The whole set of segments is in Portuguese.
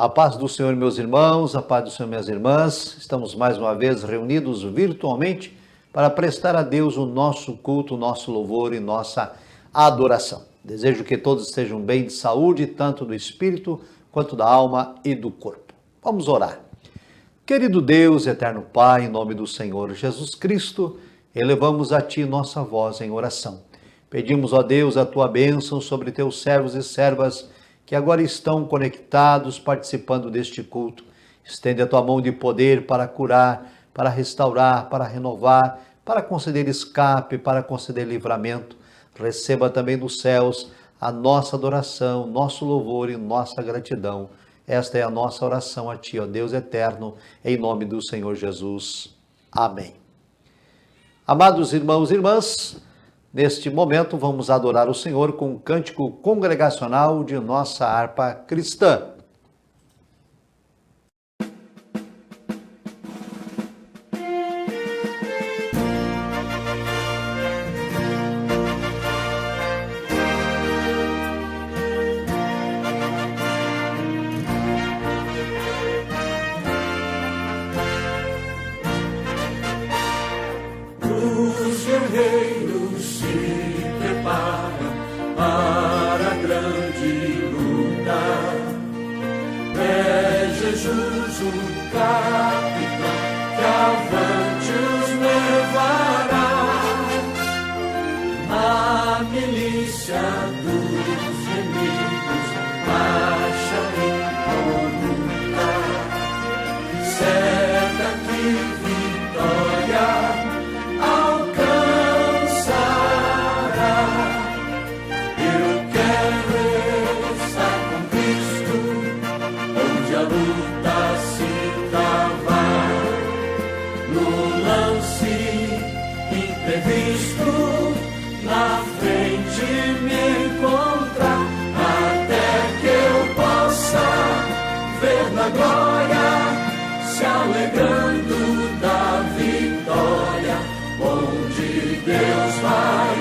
A paz do Senhor, meus irmãos, a paz do Senhor, minhas irmãs. Estamos mais uma vez reunidos virtualmente para prestar a Deus o nosso culto, o nosso louvor e nossa adoração. Desejo que todos estejam bem de saúde, tanto do espírito quanto da alma e do corpo. Vamos orar. Querido Deus, eterno Pai, em nome do Senhor Jesus Cristo, elevamos a Ti nossa voz em oração. Pedimos, ó Deus, a Tua bênção sobre Teus servos e servas que agora estão conectados, participando deste culto. Estende a Tua mão de poder para curar, para restaurar, para renovar, para conceder escape, para conceder livramento. Receba também dos céus a nossa adoração, nosso louvor e nossa gratidão. Esta é a nossa oração a Ti, ó Deus eterno, em nome do Senhor Jesus. Amém. Amados irmãos e irmãs, neste momento vamos adorar o Senhor com um cântico congregacional de nossa harpa cristã. Os guerreiros se preparam para a grande luta. É Jesus o capitão que avante os levará. A milícia dos inimigos marcha em conduta. Certa que vitória alcançará. Eu quero estar com Cristo, onde a luta se travar. No lance imprevisto, na frente me encontrar, até que eu possa ver na glória, se alegrando da vitória, onde Deus vai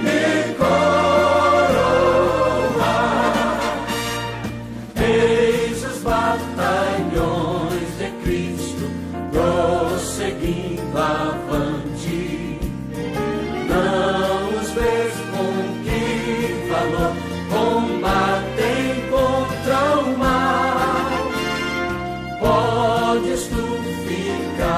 me coroar. Eis os batalhões de Cristo prosseguindo avante. Não os vês com que valor combatem contra o mal. Podes tu ficar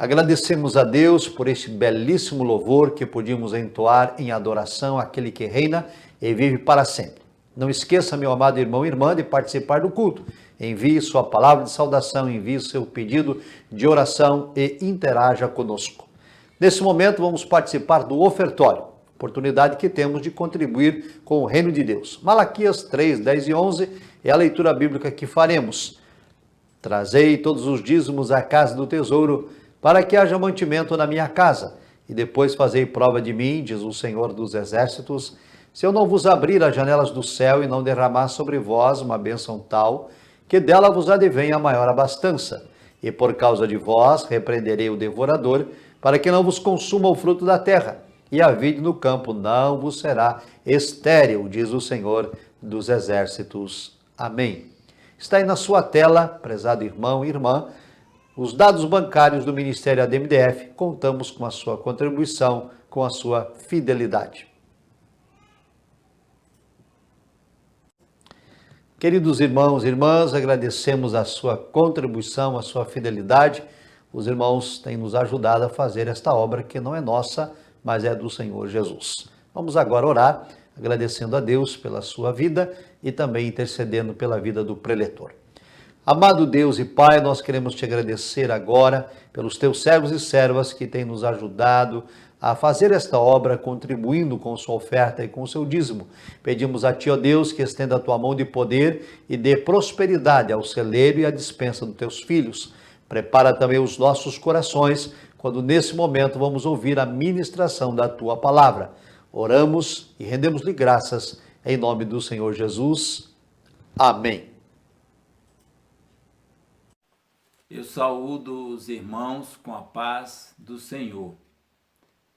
Agradecemos a Deus por este belíssimo louvor que podíamos entoar em adoração àquele que reina e vive para sempre. Não esqueça, meu amado irmão e irmã, de participar do culto. Envie sua palavra de saudação, envie seu pedido de oração e interaja conosco. Nesse momento, vamos participar do ofertório, oportunidade que temos de contribuir com o reino de Deus. Malaquias 3, 10 e 11 é a leitura bíblica que faremos. Trazei todos os dízimos à casa do tesouro, para que haja mantimento na minha casa. E depois fazei prova de mim, diz o Senhor dos Exércitos, se eu não vos abrir as janelas do céu e não derramar sobre vós uma bênção tal, que dela vos advenha a maior abastança. E por causa de vós repreenderei o devorador, para que não vos consuma o fruto da terra, e a vide no campo não vos será estéril, diz o Senhor dos Exércitos. Amém. Está aí na sua tela, prezado irmão e irmã, os dados bancários do Ministério ADMDF. Contamos com a sua contribuição, com a sua fidelidade. Queridos irmãos e irmãs, agradecemos a sua contribuição, a sua fidelidade. Os irmãos têm nos ajudado a fazer esta obra que não é nossa, mas é do Senhor Jesus. Vamos agora orar, agradecendo a Deus pela sua vida e também intercedendo pela vida do preletor. Amado Deus e Pai, nós queremos te agradecer agora pelos teus servos e servas que têm nos ajudado a fazer esta obra, contribuindo com sua oferta e com seu dízimo. Pedimos a Ti, ó Deus, que estenda a Tua mão de poder e dê prosperidade ao celeiro e à dispensa dos Teus filhos. Prepara também os nossos corações, quando nesse momento vamos ouvir a ministração da Tua palavra. Oramos e rendemos-lhe graças, em nome do Senhor Jesus. Amém. Eu saúdo os irmãos com a paz do Senhor.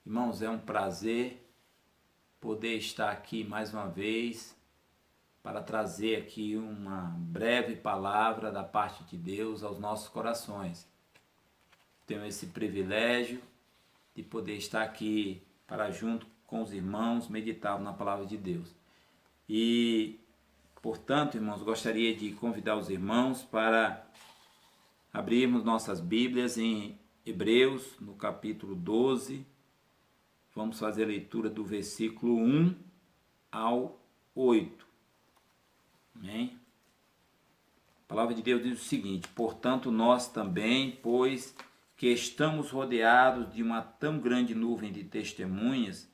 Irmãos, é um prazer poder estar aqui mais uma vez para trazer aqui uma breve palavra da parte de Deus aos nossos corações. Tenho esse privilégio de poder estar aqui para, junto com os irmãos, meditar na palavra de Deus. E, portanto, irmãos, gostaria de convidar os irmãos para abrirmos nossas Bíblias em Hebreus, no capítulo 12. Vamos fazer a leitura do versículo 1 ao 8. Amém? A palavra de Deus diz o seguinte: portanto, nós também, pois que estamos rodeados de uma tão grande nuvem de testemunhas,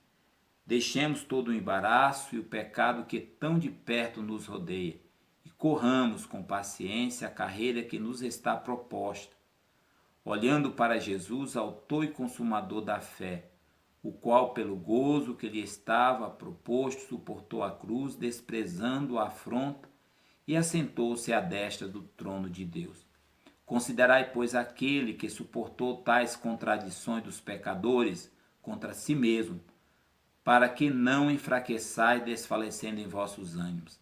deixemos todo o embaraço e o pecado que tão de perto nos rodeia, e corramos com paciência a carreira que nos está proposta, olhando para Jesus, autor e consumador da fé, o qual, pelo gozo que lhe estava proposto, suportou a cruz, desprezando a afronta, e assentou-se à destra do trono de Deus. Considerai, pois, aquele que suportou tais contradições dos pecadores contra si mesmo, para que não enfraqueçais desfalecendo em vossos ânimos.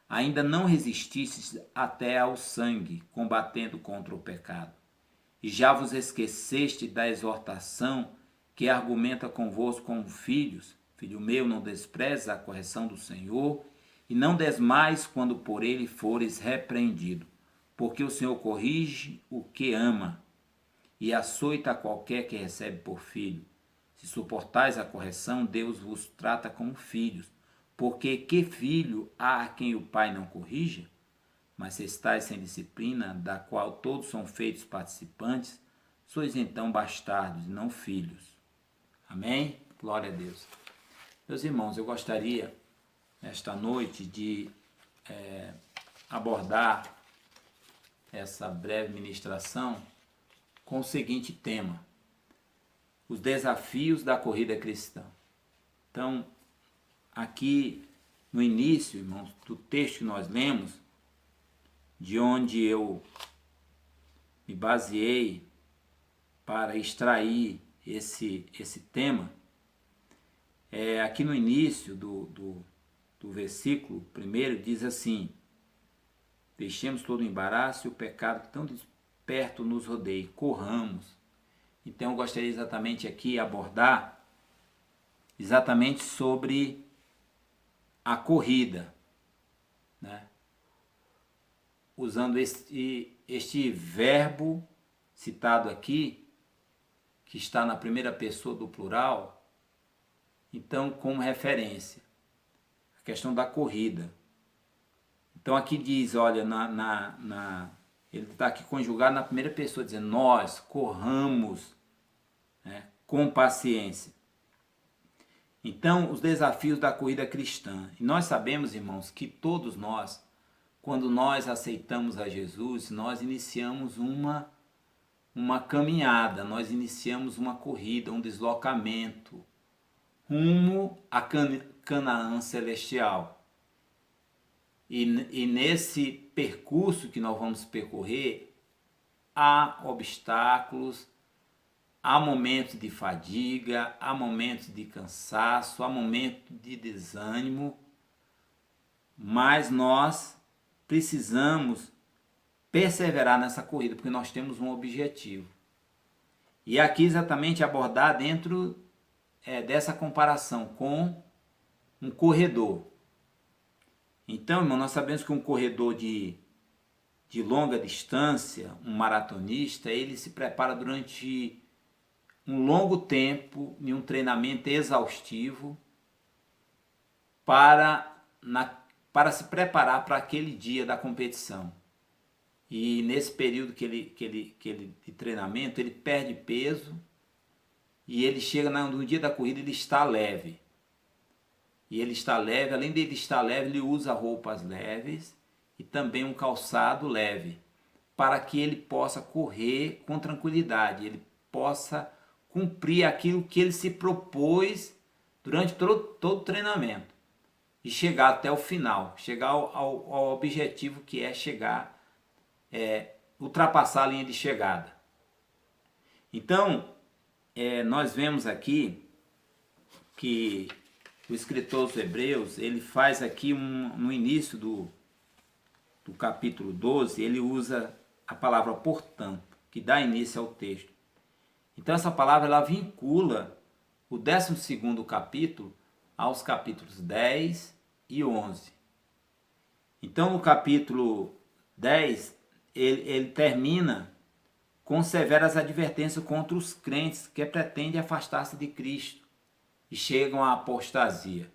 Ainda não resististes até ao sangue, combatendo contra o pecado. E já vos esqueceste da exortação que argumenta convosco como filhos. Filho meu, não desprezes a correção do Senhor, e não desmais quando por ele fores repreendido, porque o Senhor corrige o que ama, e açoita a qualquer que recebe por filho. Se suportais a correção, Deus vos trata como filhos, porque que filho há a quem o pai não corrija? Mas se estáis sem disciplina, da qual todos são feitos participantes, sois então bastardos e não filhos. Amém? Glória a Deus. Meus irmãos, eu gostaria, nesta noite, de abordar essa breve ministração com o seguinte tema: os desafios da corrida cristã. Então, aqui no início, irmãos, do texto que nós lemos, de onde eu me baseei para extrair esse tema, aqui no início do versículo primeiro diz assim: deixemos todo o embaraço e o pecado que tão de perto nos rodeia, corramos. Então eu gostaria exatamente aqui abordar exatamente sobre a corrida, né? Usando este verbo citado aqui, que está na primeira pessoa do plural, então como referência, a questão da corrida. Então aqui diz, olha, ele está aqui conjugado na primeira pessoa, dizendo, nós corramos, né, com paciência. Então, os desafios da corrida cristã. E nós sabemos, irmãos, que todos nós, quando nós aceitamos a Jesus, nós iniciamos uma caminhada, nós iniciamos uma corrida, um deslocamento rumo a Canaã celestial. E nesse percurso que nós vamos percorrer, há obstáculos, há momentos de fadiga, há momentos de cansaço, há momentos de desânimo, mas nós precisamos perseverar nessa corrida, porque nós temos um objetivo. E aqui exatamente abordar dentro dessa comparação com um corredor. Então, irmão, nós sabemos que um corredor de longa distância, um maratonista, ele se prepara durante um longo tempo em um treinamento exaustivo para se preparar para aquele dia da competição. E nesse período de treinamento, ele perde peso e ele chega no dia da corrida, ele está leve. E ele está leve, além de ele estar leve, ele usa roupas leves e também um calçado leve, para que ele possa correr com tranquilidade, ele possa cumprir aquilo que ele se propôs durante todo o treinamento e chegar até o final, chegar ao objetivo, que é chegar, ultrapassar a linha de chegada. Então, nós vemos aqui que o escritor dos Hebreus, ele faz aqui no início do capítulo 12, ele usa a palavra portanto, que dá início ao texto. Então essa palavra ela vincula o 12º capítulo aos capítulos 10 e 11. Então no capítulo 10, ele termina com severas advertências contra os crentes que pretendem afastar-se de Cristo e chegam à apostasia.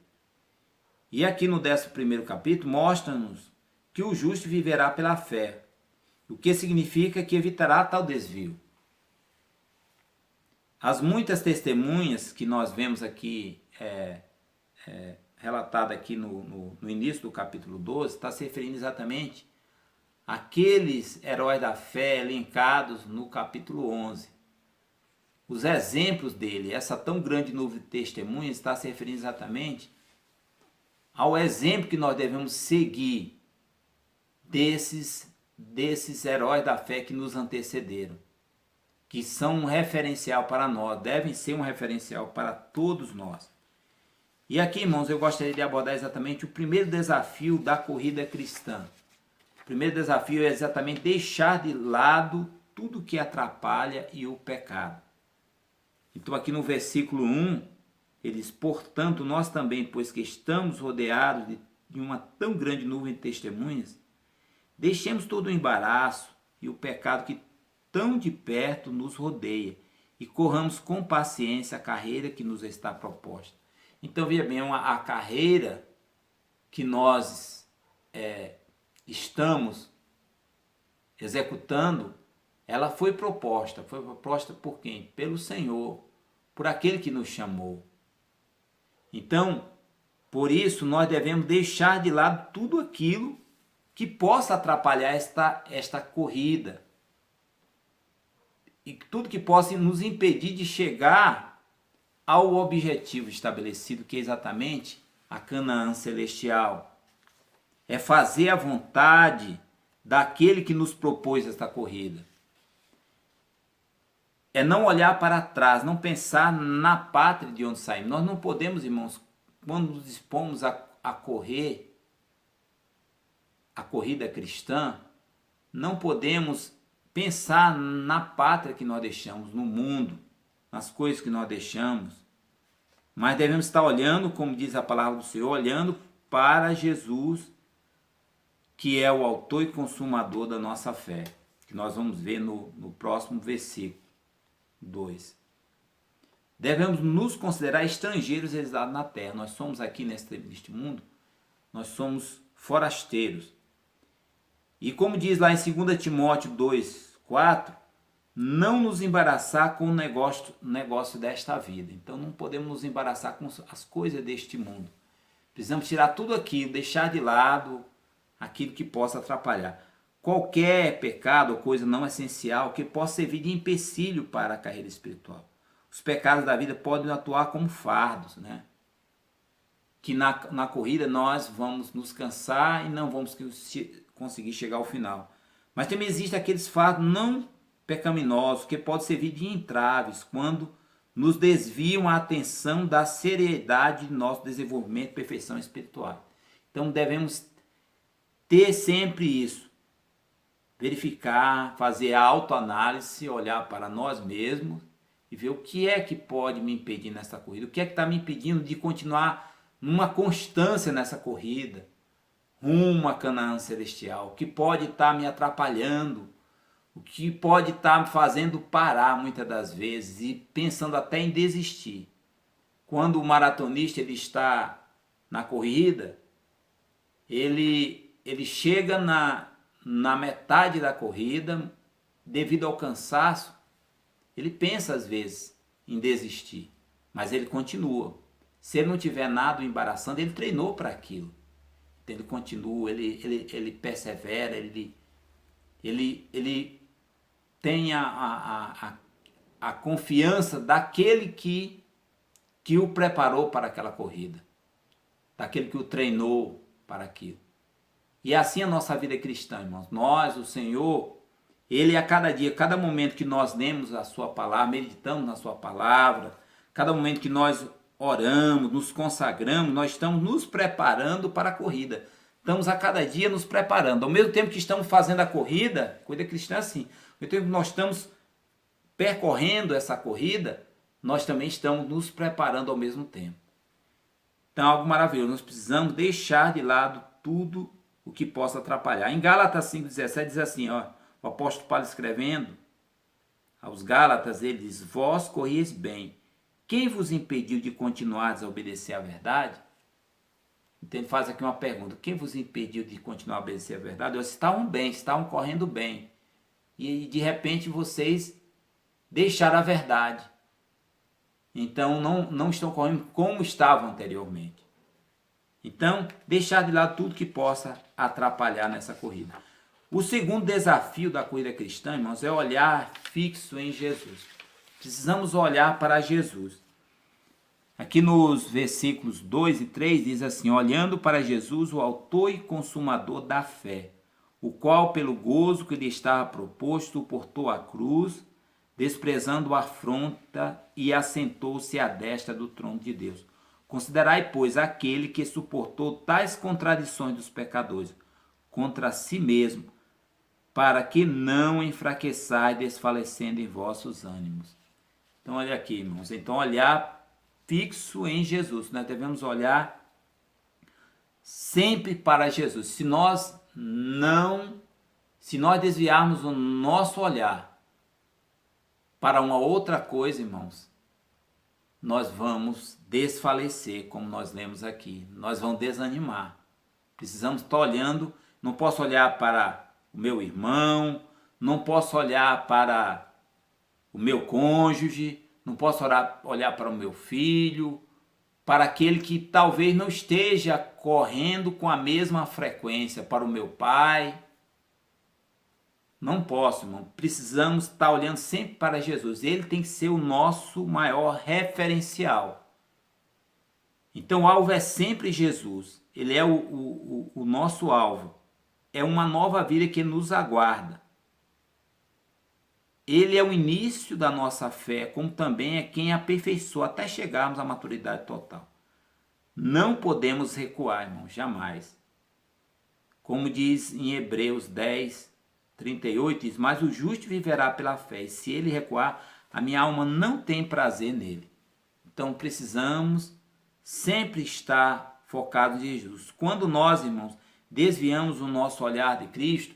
E aqui no 11º capítulo mostra-nos que o justo viverá pela fé, o que significa que evitará tal desvio. As muitas testemunhas que nós vemos aqui, relatada aqui no início do capítulo 12, está se referindo exatamente àqueles heróis da fé elencados no capítulo 11. Os exemplos dele, essa tão grande nuvem de testemunhas, está se referindo exatamente ao exemplo que nós devemos seguir desses heróis da fé que nos antecederam, que são um referencial para nós, devem ser um referencial para todos nós. E aqui, irmãos, eu gostaria de abordar exatamente o primeiro desafio da corrida cristã. O primeiro desafio é exatamente deixar de lado tudo que atrapalha e o pecado. Então aqui no versículo 1, ele diz, portanto, nós também, pois que estamos rodeados de uma tão grande nuvem de testemunhas, deixemos todo o embaraço e o pecado que tão de perto nos rodeia e corramos com paciência a carreira que nos está proposta. Então, veja bem, a carreira que nós estamos executando, ela foi proposta por quem? Pelo Senhor, por aquele que nos chamou. Então, por isso, nós devemos deixar de lado tudo aquilo que possa atrapalhar esta corrida. E tudo que possa nos impedir de chegar ao objetivo estabelecido, que é exatamente a Canaã celestial. É fazer a vontade daquele que nos propôs esta corrida. É não olhar para trás, não pensar na pátria de onde saímos. Nós não podemos, irmãos, quando nos dispomos a correr a corrida cristã, não podemos pensar na pátria que nós deixamos, no mundo, nas coisas que nós deixamos, mas devemos estar olhando, como diz a palavra do Senhor, olhando para Jesus, que é o autor e consumador da nossa fé, que nós vamos ver no próximo versículo 2. devemos nos considerar estrangeiros realizados na terra. Nós somos aqui neste mundo, nós somos forasteiros. E como diz lá em 2 Timóteo 2:4, não nos embaraçar com o negócio desta vida. Então não podemos nos embaraçar com as coisas deste mundo. Precisamos tirar tudo aquilo, deixar de lado aquilo que possa atrapalhar. Qualquer pecado ou coisa não essencial que possa servir de empecilho para a carreira espiritual. Os pecados da vida podem atuar como fardos, né? Que na corrida nós vamos nos cansar e não vamos conseguir chegar ao final. Mas também existem aqueles fardos não pecaminosos que podem servir de entraves quando nos desviam a atenção da seriedade de nosso desenvolvimento e perfeição espiritual. Então devemos ter sempre isso. Verificar, fazer a autoanálise, olhar para nós mesmos e ver o que é que pode me impedir nessa corrida, o que é que está me impedindo de continuar numa constância nessa corrida, rumo a Canaã celestial, o que pode estar me atrapalhando, o que pode estar me fazendo parar muitas das vezes e pensando até em desistir. Quando o maratonista ele está na corrida, ele chega na metade da corrida, devido ao cansaço, ele pensa às vezes em desistir, mas ele continua. Se ele não tiver nada embaraçando, ele treinou para aquilo. Então ele continua, ele persevera, ele tem a confiança daquele que o preparou para aquela corrida, daquele que o treinou para aquilo. E assim a nossa vida cristã, irmãos. Nós, o Senhor, Ele a cada dia, cada momento que nós lemos a sua palavra, meditamos na sua palavra, cada momento que nós oramos, nos consagramos, nós estamos nos preparando para a corrida. Estamos a cada dia nos preparando. Ao mesmo tempo que estamos fazendo a corrida cristã é assim, ao mesmo tempo que nós estamos percorrendo essa corrida, nós também estamos nos preparando ao mesmo tempo. Então, algo maravilhoso. Nós precisamos deixar de lado tudo o que possa atrapalhar. Em Gálatas 5,17 diz assim, ó, o apóstolo Paulo escrevendo aos Gálatas, ele diz, vós corrieis bem. Quem vos impediu de continuar a obedecer à verdade? Então ele faz aqui uma pergunta. Quem vos impediu de continuar a obedecer à verdade? Vocês estavam bem, estavam correndo bem. E de repente vocês deixaram a verdade. Então não estão correndo como estavam anteriormente. Então, deixar de lado tudo que possa atrapalhar nessa corrida. O segundo desafio da corrida cristã, irmãos, é olhar fixo em Jesus. Precisamos olhar para Jesus. Aqui nos versículos 2 e 3 diz assim, olhando para Jesus, o autor e consumador da fé, o qual pelo gozo que lhe estava proposto, suportou a cruz, desprezando a afronta e assentou-se à destra do trono de Deus. Considerai, pois, aquele que suportou tais contradições dos pecadores contra si mesmo, para que não enfraqueçais desfalecendo em vossos ânimos. Então, olha aqui, irmãos. Então, olhar fixo em Jesus. Nós devemos olhar sempre para Jesus. Se nós desviarmos o nosso olhar para uma outra coisa, irmãos, nós vamos desfalecer, como nós lemos aqui. Nós vamos desanimar. Precisamos estar olhando. Não posso olhar para o meu irmão, não posso olhar para o meu cônjuge, não posso olhar para o meu filho, para aquele que talvez não esteja correndo com a mesma frequência, para o meu pai. Não posso, irmão. Precisamos estar olhando sempre para Jesus. Ele tem que ser o nosso maior referencial. Então o alvo é sempre Jesus. Ele é o nosso alvo. É uma nova vida que nos aguarda. Ele é o início da nossa fé, como também é quem aperfeiçoa até chegarmos à maturidade total. Não podemos recuar, irmão, jamais. Como diz em Hebreus 10:38, diz, mas o justo viverá pela fé, e se ele recuar, a minha alma não tem prazer nele. Então precisamos sempre estar focados em Jesus. Quando nós, irmãos, desviamos o nosso olhar de Cristo,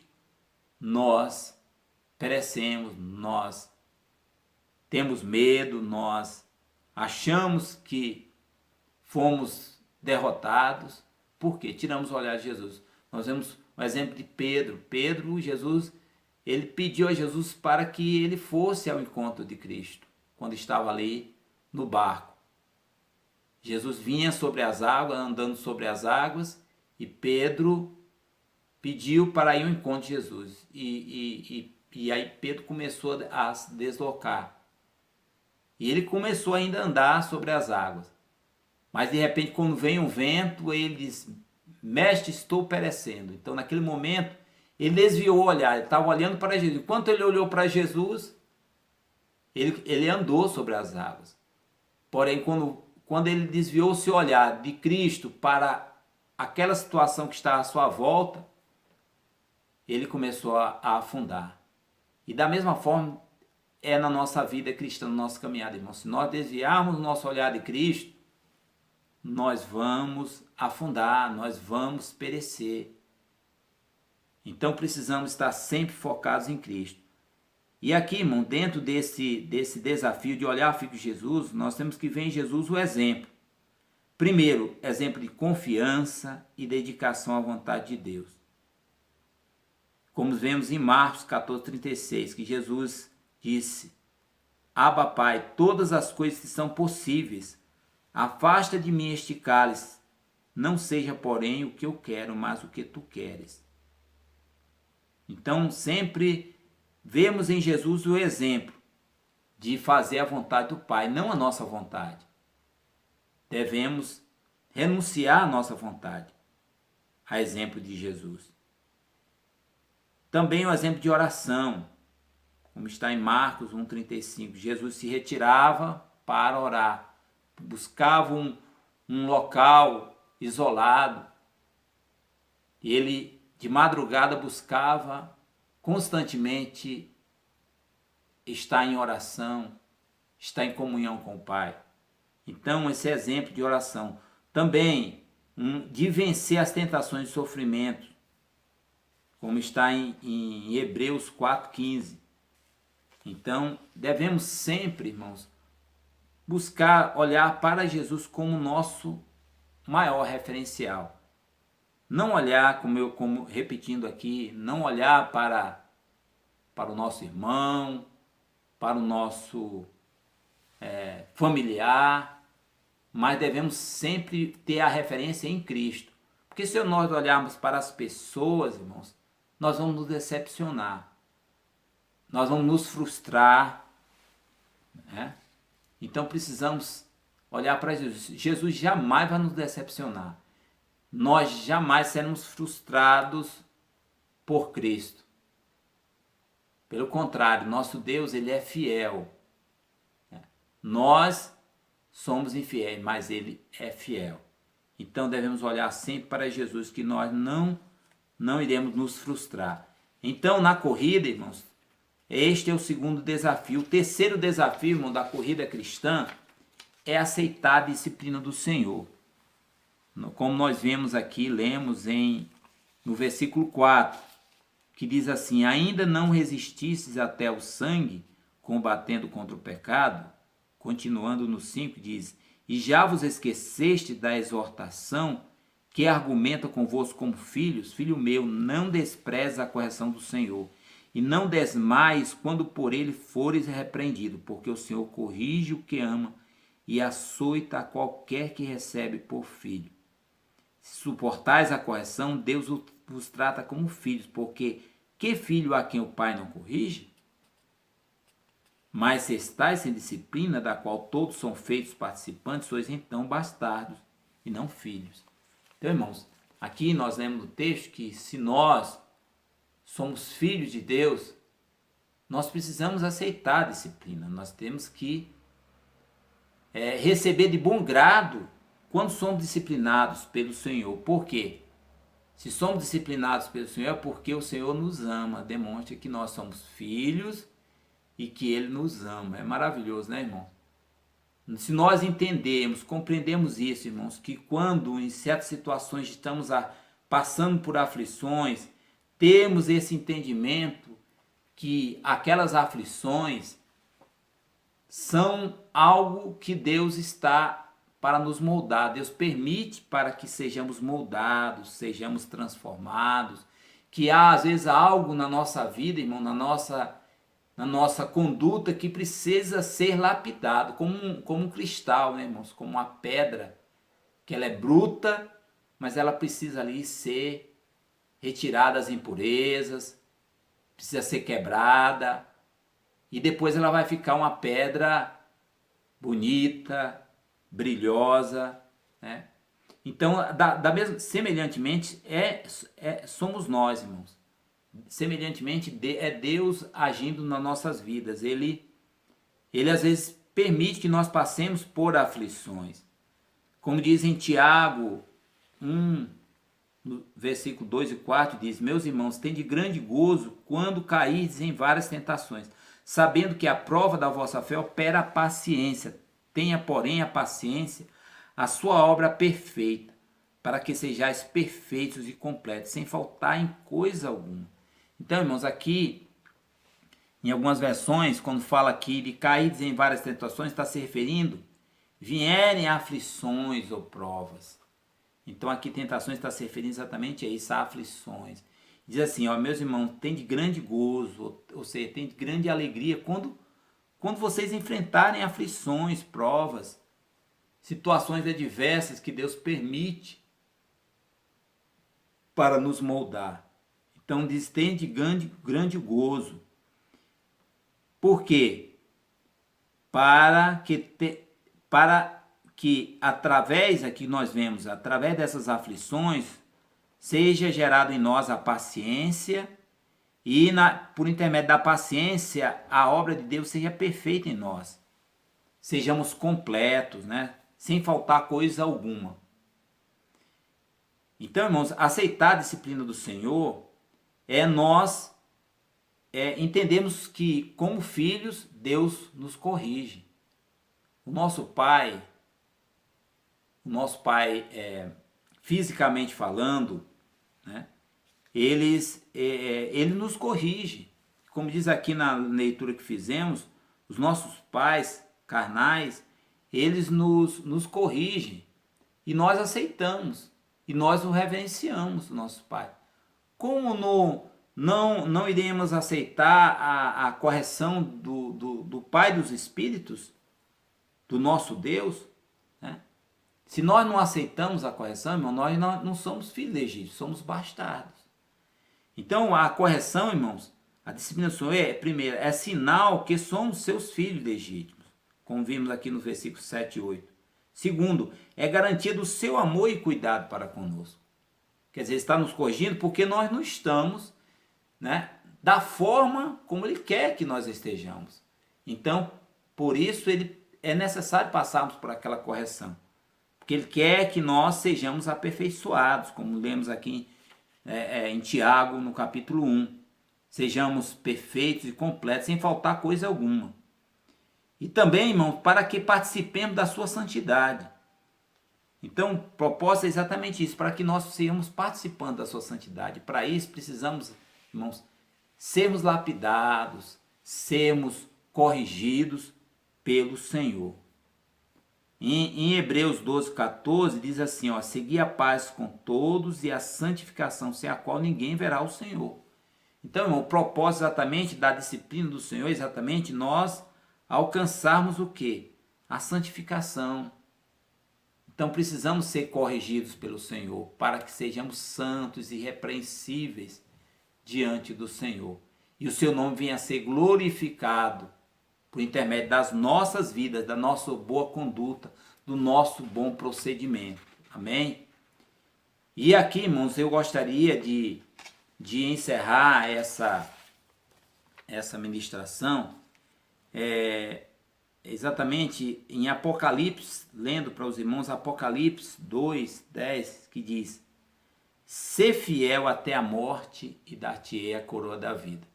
nós perecemos, nós temos medo, nós achamos que fomos derrotados, porque tiramos o olhar de Jesus. Nós vemos o exemplo de Pedro. Jesus, ele pediu a Jesus para que ele fosse ao encontro de Cristo, quando estava ali no barco. Jesus vinha sobre as águas, andando sobre as águas, e Pedro pediu para ir ao encontro de Jesus. E aí Pedro começou a se deslocar. E ele começou ainda a andar sobre as águas. Mas de repente, quando vem um vento, ele diz: mestre, estou perecendo. Então naquele momento, ele desviou o olhar, ele estava olhando para Jesus. Enquanto ele olhou para Jesus, ele andou sobre as águas. Porém, quando ele desviou o seu olhar de Cristo para aquela situação que está à sua volta, ele começou a afundar. E da mesma forma é na nossa vida cristã, na nossa caminhada, irmão. Se nós desviarmos o nosso olhar de Cristo, nós vamos afundar, nós vamos perecer. Então precisamos estar sempre focados em Cristo. E aqui, irmão, dentro desse desafio de olhar para Jesus, nós temos que ver em Jesus o exemplo. Primeiro, exemplo de confiança e dedicação à vontade de Deus. Como vemos em Marcos 14:36, que Jesus disse: Abba, Pai, todas as coisas que são possíveis, afasta de mim este cálice, não seja, porém, o que eu quero, mas o que tu queres. Então, sempre vemos em Jesus o exemplo de fazer a vontade do Pai, não a nossa vontade. Devemos renunciar à nossa vontade, a exemplo de Jesus. Também o exemplo de oração, como está em Marcos 1:35. Jesus se retirava para orar, buscava um local isolado, e ele de madrugada buscava constantemente estar em oração, estar em comunhão com o Pai. Então, esse é exemplo de oração. Também de vencer as tentações e sofrimento, como está em Hebreus 4:15. Então, devemos sempre, irmãos, buscar olhar para Jesus como nosso maior referencial. Não olhar, como repetindo aqui, não olhar para o nosso irmão, para o nosso familiar, mas devemos sempre ter a referência em Cristo. Porque se nós olharmos para as pessoas, irmãos, nós vamos nos decepcionar. Nós vamos nos frustrar, né? Então precisamos olhar para Jesus. Jesus jamais vai nos decepcionar. Nós jamais seremos frustrados por Cristo. Pelo contrário, nosso Deus, ele é fiel. Nós somos infiéis, mas ele é fiel. Então devemos olhar sempre para Jesus, que nós não iremos nos frustrar. Então, na corrida, irmãos, este é o segundo desafio. O terceiro desafio, irmão, da corrida cristã é aceitar a disciplina do Senhor. Como nós vemos aqui, lemos no versículo 4, que diz assim: ainda não resististes até o sangue, combatendo contra o pecado? Continuando no 5, diz: e já vos esqueceste da exortação que argumenta convosco como filhos? Filho meu, não desprezes a correção do Senhor, e não desmaies quando por ele fores repreendido, porque o Senhor corrige o que ama e açoita a qualquer que recebe por filho. Se suportais a correção, Deus vos trata como filhos, porque que filho há quem o pai não corrige? Mas se estáis sem disciplina, da qual todos são feitos participantes, sois então bastardos e não filhos. Então, irmãos, aqui nós lemos no texto que se nós somos filhos de Deus, nós precisamos aceitar a disciplina. Nós temos que receber de bom grado quando somos disciplinados pelo Senhor. Por quê? Se somos disciplinados pelo Senhor, é porque o Senhor nos ama, demonstra que nós somos filhos e que Ele nos ama. É maravilhoso, né, irmão? Se nós entendermos, compreendemos isso, irmãos, que quando em certas situações estamos passando por aflições, temos esse entendimento que aquelas aflições são algo que Deus está para nos moldar. Deus permite para que sejamos moldados, sejamos transformados, que há às vezes algo na nossa vida, irmão, na nossa conduta que precisa ser lapidado, como um cristal, né, irmãos? Como uma pedra, que ela é bruta, mas ela precisa ali ser retirada as impurezas, precisa ser quebrada, e depois ela vai ficar uma pedra bonita, brilhosa, né? Então, semelhantemente, somos nós, irmãos. Semelhantemente, é Deus agindo nas nossas vidas. Ele às vezes permite que nós passemos por aflições. Como diz em Tiago 1, no versículo 2 e 4, diz: meus irmãos, tende grande gozo quando caídes em várias tentações, sabendo que a prova da vossa fé opera a paciência. Tenha, porém, a paciência a sua obra perfeita, para que sejais perfeitos e completos, sem faltar em coisa alguma. Então, irmãos, aqui, em algumas versões, quando fala aqui de caídos em várias tentações, está se referindo, vierem aflições ou provas. Então, aqui tentações está se referindo exatamente a isso, a aflições. Diz assim, ó, meus irmãos, tem de grande gozo, ou seja, tem de grande alegria quando vocês enfrentarem aflições, provas, situações adversas que Deus permite para nos moldar. Então diz, tem de grande gozo. Por quê? Para que através, aqui nós vemos, através dessas aflições, seja gerado em nós a paciência e por intermédio da paciência a obra de Deus seja perfeita em nós. Sejamos completos, né? Sem faltar coisa alguma. Então, irmãos, aceitar a disciplina do Senhor é nós entendemos que, como filhos, Deus nos corrige. O nosso pai, fisicamente falando, né, ele nos corrige. Como diz aqui na leitura que fizemos, os nossos pais carnais, eles nos corrigem e nós aceitamos e nós o reverenciamos, o nosso pai. Como não iremos aceitar a correção do Pai dos Espíritos, do nosso Deus, né? Se nós não aceitamos a correção, irmão, nós não somos filhos legítimos, somos bastardos. Então, a correção, irmãos, a disciplina do Senhor, primeiro, é sinal que somos seus filhos legítimos, como vimos aqui no versículo 7 e 8. Segundo, é garantia do seu amor e cuidado para conosco. Quer dizer, está nos corrigindo porque nós não estamos, né, da forma como Ele quer que nós estejamos. Então, por isso, é necessário passarmos por aquela correção. Porque Ele quer que nós sejamos aperfeiçoados, como lemos aqui em Tiago, no capítulo 1. Sejamos perfeitos e completos, sem faltar coisa alguma. E também, irmãos, para que participemos da sua santidade. Então, o propósito é exatamente isso, para que nós sejamos participando da sua santidade. Para isso, precisamos, irmãos, sermos lapidados, sermos corrigidos pelo Senhor. Em Hebreus 12, 14, diz assim, ó, segui a paz com todos e a santificação, sem a qual ninguém verá o Senhor. Então, irmão, o propósito exatamente da disciplina do Senhor é exatamente nós alcançarmos o quê? A santificação. Então, precisamos ser corrigidos pelo Senhor para que sejamos santos e irrepreensíveis diante do Senhor. E o seu nome venha a ser glorificado por intermédio das nossas vidas, da nossa boa conduta, do nosso bom procedimento. Amém? E aqui, irmãos, eu gostaria de encerrar essa ministração exatamente em Apocalipse, lendo para os irmãos Apocalipse 2, 10, que diz: ser fiel até a morte e dar-te-ei a coroa da vida.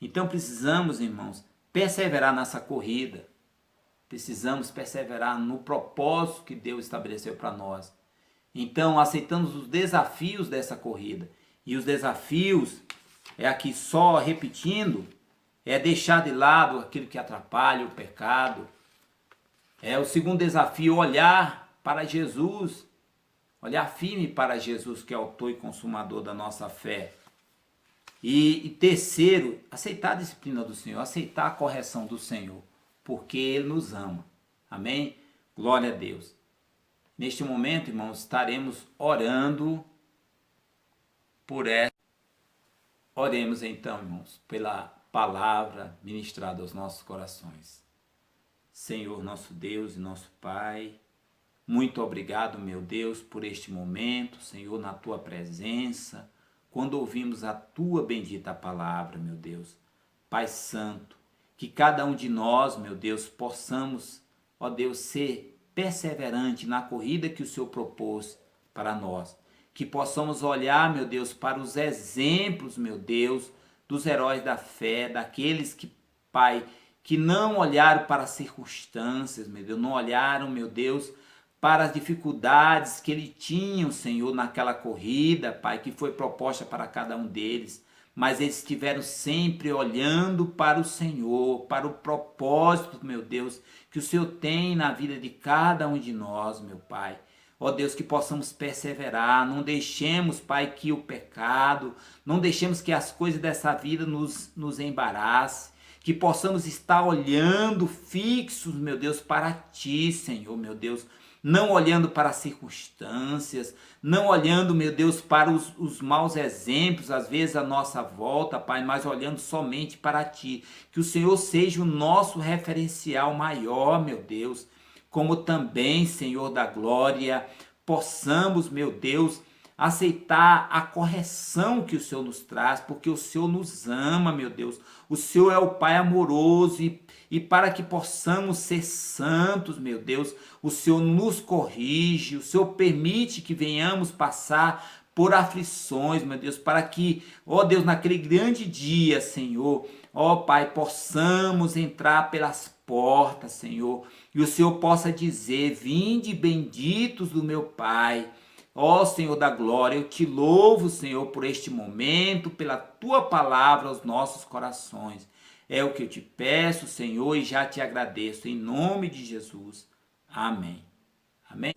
Então precisamos, irmãos, perseverar nessa corrida, precisamos perseverar no propósito que Deus estabeleceu para nós. Então aceitamos os desafios dessa corrida, e os desafios, aqui só repetindo, é deixar de lado aquilo que atrapalha o pecado. O segundo desafio, olhar para Jesus, olhar firme para Jesus, que é autor e consumador da nossa fé. E terceiro, aceitar a disciplina do Senhor, aceitar a correção do Senhor, porque Ele nos ama. Amém? Glória a Deus. Neste momento, irmãos, estaremos orando por essa. Oremos então, irmãos, pela palavra ministrada aos nossos corações. Senhor, nosso Deus e nosso Pai, muito obrigado, meu Deus, por este momento, Senhor, na Tua presença, quando ouvimos a Tua bendita palavra, meu Deus. Pai Santo, que cada um de nós, meu Deus, possamos, ó Deus, ser perseverante na corrida que o Senhor propôs para nós. Que possamos olhar, meu Deus, para os exemplos, meu Deus, dos heróis da fé, daqueles que, Pai, que não olharam para as circunstâncias, meu Deus, não olharam, meu Deus, para as dificuldades que ele tinha, Senhor, naquela corrida, Pai, que foi proposta para cada um deles. Mas eles estiveram sempre olhando para o Senhor, para o propósito, meu Deus, que o Senhor tem na vida de cada um de nós, meu Pai. Ó Deus, que possamos perseverar, não deixemos, Pai, que o pecado, não deixemos que as coisas dessa vida nos embaraçem, que possamos estar olhando fixos, meu Deus, para Ti, Senhor, meu Deus, não olhando para as circunstâncias, não olhando, meu Deus, para os maus exemplos, às vezes à nossa volta, Pai, mas olhando somente para Ti, que o Senhor seja o nosso referencial maior, meu Deus, como também, Senhor da glória, possamos, meu Deus, aceitar a correção que o Senhor nos traz, porque o Senhor nos ama, meu Deus. O Senhor é o Pai amoroso e para que possamos ser santos, meu Deus, o Senhor nos corrige, o Senhor permite que venhamos passar por aflições, meu Deus, para que, ó Deus, naquele grande dia, Senhor, ó Pai, possamos entrar pelas portas, Senhor, e o Senhor possa dizer: vinde benditos do meu Pai. Ó Senhor da glória, eu te louvo, Senhor, por este momento, pela Tua palavra aos nossos corações. É o que eu te peço, Senhor, e já te agradeço, em nome de Jesus. Amém. Amém.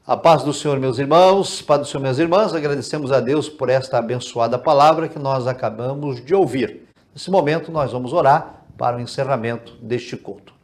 A paz do Senhor, meus irmãos, paz do Senhor, minhas irmãs, agradecemos a Deus por esta abençoada palavra que nós acabamos de ouvir. Nesse momento, nós vamos orar para o encerramento deste culto.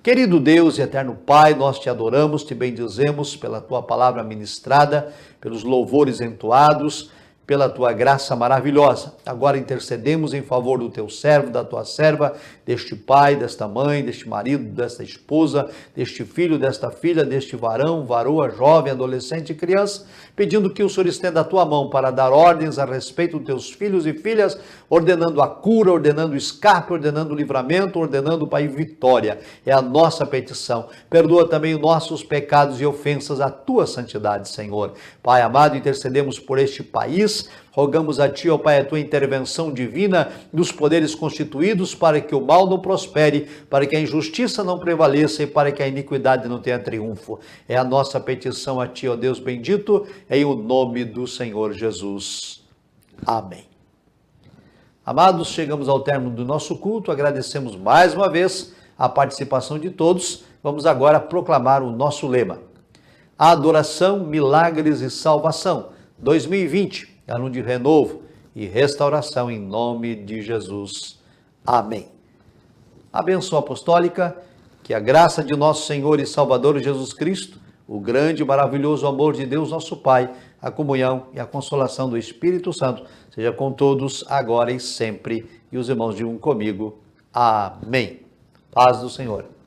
Querido Deus e eterno Pai, nós te adoramos, te bendizemos pela tua palavra ministrada, pelos louvores entoados, pela tua graça maravilhosa. Agora intercedemos em favor do teu servo, da tua serva, deste pai, desta mãe, deste marido, desta esposa, deste filho, desta filha, deste varão, varoa, jovem, adolescente e criança, pedindo que o Senhor estenda a tua mão para dar ordens a respeito dos teus filhos e filhas, ordenando a cura, ordenando o escape, ordenando o livramento, ordenando, Pai, vitória. É a nossa petição. Perdoa também os nossos pecados e ofensas à tua santidade, Senhor. Pai amado, intercedemos por este país, rogamos a Ti, ó Pai, a Tua intervenção divina dos poderes constituídos para que o mal não prospere, para que a injustiça não prevaleça e para que a iniquidade não tenha triunfo. É a nossa petição a Ti, ó Deus bendito, em o nome do Senhor Jesus. Amém. Amados, chegamos ao término do nosso culto, agradecemos mais uma vez a participação de todos. Vamos agora proclamar o nosso lema: Adoração, Milagres e Salvação 2020. Ano de renovo e restauração em nome de Jesus. Amém. A bênção apostólica, que a graça de nosso Senhor e Salvador Jesus Cristo, o grande e maravilhoso amor de Deus nosso Pai, a comunhão e a consolação do Espírito Santo, seja com todos, agora e sempre. E os irmãos digam comigo. Amém. Paz do Senhor.